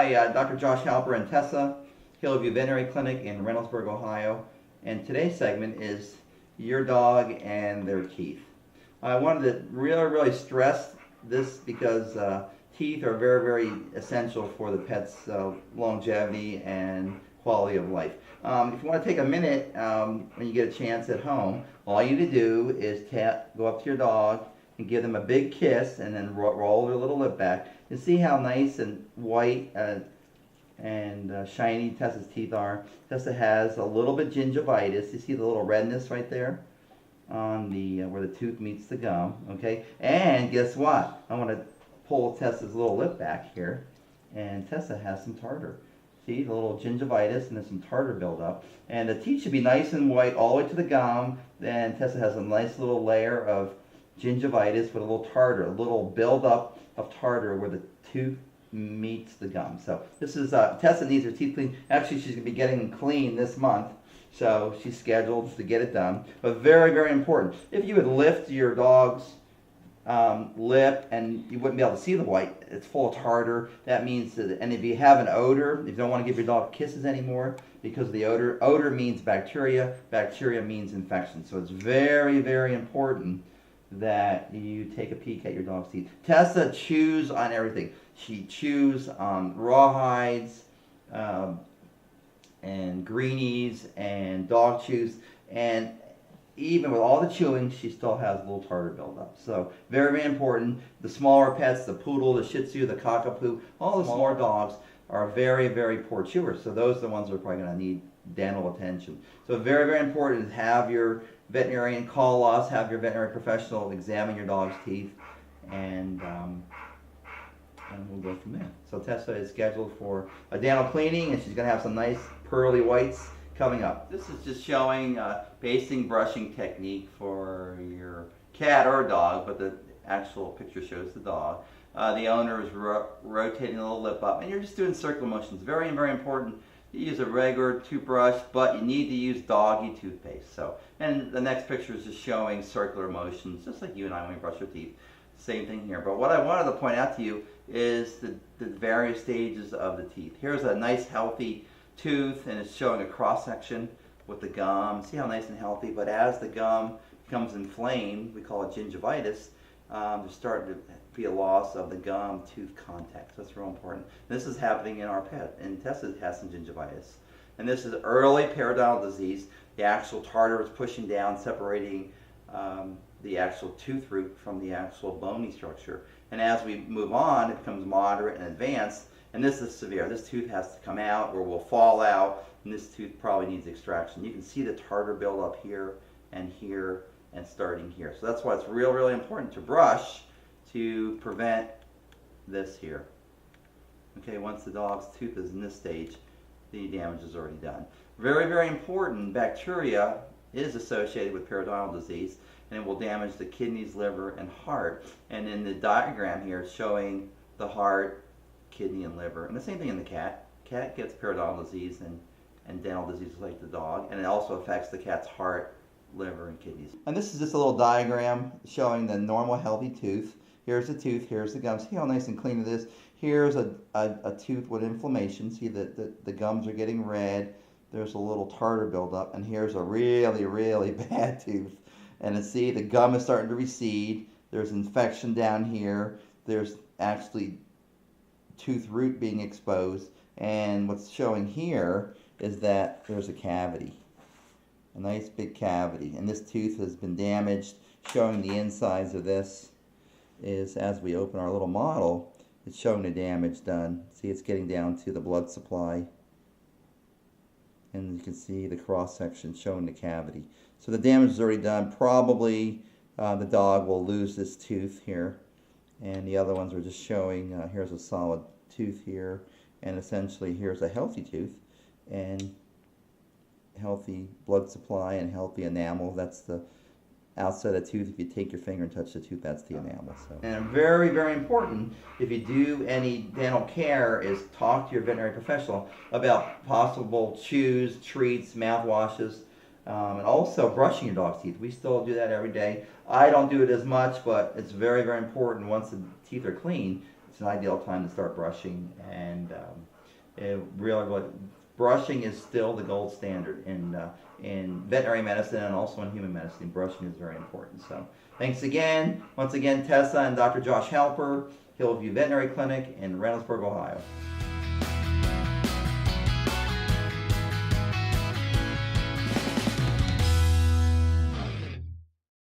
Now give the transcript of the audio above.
Hi, Dr. Josh Halper and Tessa, Hillview Veterinary Clinic in Reynoldsburg, Ohio. And today's segment is your dog and their teeth. I wanted to really stress this because teeth are very essential for the pet's longevity and quality of life. If you want to take a minute when you get a chance at home, all you need to do is go up to your dog and give them a big kiss and then roll their little lip back. You see how nice and white and shiny Tessa's teeth are. Tessa has a little bit gingivitis. You see the little redness right there on the where the tooth meets the gum. Okay, and guess what? I want to pull Tessa's little lip back here, and Tessa has some tartar. See the little gingivitis and there's some tartar buildup. And the teeth should be nice and white all the way to the gum. Then Tessa has a nice little layer of gingivitis with a little tartar, a little buildup of tartar where the tooth meets the gum. So this is Tessa needs her teeth cleaned. Actually, she's going to be getting them clean this month, so she's scheduled to get it done. But very important. If you would lift your dog's lip and you wouldn't be able to see the white, it's full of tartar. That means that, and if you have an odor, if you don't want to give your dog kisses anymore because of the odor means bacteria means infection. So it's very important that you take a peek at your dog's teeth. Tessa chews on everything. She chews on rawhides and greenies and dog chews, and even with all the chewing, she still has a little tartar buildup. So very important. The smaller pets, the poodle, the shih tzu, the cockapoo, all the smaller dogs are very poor chewers. So those are the ones that are probably going to need dental attention. So very important is have your veterinarian call us, have your veterinary professional examine your dog's teeth, and we'll go from there. So Tessa is scheduled for a dental cleaning, and she's going to have some nice pearly whites coming up. This is just showing basting brushing technique for your cat or dog, but the actual picture shows the dog. The owner is rotating a little lip up, and you're just doing circular motions. Very important. You use a regular toothbrush, but you need to use doggy toothpaste. So, and the next picture is just showing circular motions, just like you and I when we brush our teeth. Same thing here. But what I wanted to point out to you is the various stages of the teeth. Here's a nice healthy tooth, and it's showing a cross section with the gum. See how nice and healthy? But as the gum becomes inflamed, we call it gingivitis. There's starting to be a loss of the gum tooth contact. So that's real important. This is happening in our pet, and Tessa has some gingivitis. And this is early periodontal disease. The actual tartar is pushing down, separating the actual tooth root from the actual bony structure. And as we move on, it becomes moderate and advanced. And this is severe. This tooth has to come out or will fall out, and this tooth probably needs extraction. You can see the tartar build up here and starting here. So that's why it's really important to brush to prevent this here. Okay, once the dog's tooth is in this stage, the damage is already done. Very important, bacteria is associated with periodontal disease, and it will damage the kidneys, liver, and heart. And in the diagram here, it's showing the heart, kidney, and liver. And the same thing in the cat. Cat gets periodontal disease and dental disease like the dog, and it also affects the cat's heart, liver, and kidneys. And this is just a little diagram showing the normal healthy tooth. Here's the tooth, here's the gum. See how nice and clean it is? Here's a tooth with inflammation. See that the gums are getting red. There's a little tartar buildup, and here's a really bad tooth. And see, the gum is starting to recede. There's infection down here. There's actually tooth root being exposed. And what's showing here is that there's a cavity. A nice big cavity. And this tooth has been damaged. Showing the insides of this is, as we open our little model, it's showing the damage done. See, it's getting down to the blood supply. And you can see the cross section showing the cavity. So the damage is already done. Probably the dog will lose this tooth here. And the other ones are just showing, here's a solid tooth here. And essentially here's a healthy tooth. And healthy blood supply and healthy enamel. That's the outside of the tooth. If you take your finger and touch the tooth, that's the enamel. So. And very important, if you do any dental care, is talk to your veterinary professional about possible chews, treats, mouthwashes, and also brushing your dog's teeth. We still do that every day. I don't do it as much, but it's very important. Once the teeth are clean, it's an ideal time to start brushing and Really, brushing is still the gold standard in veterinary medicine and also in human medicine. Brushing is very important. So thanks again. Once again, Tessa and Dr. Josh Halper, Hillview Veterinary Clinic in Reynoldsburg, Ohio.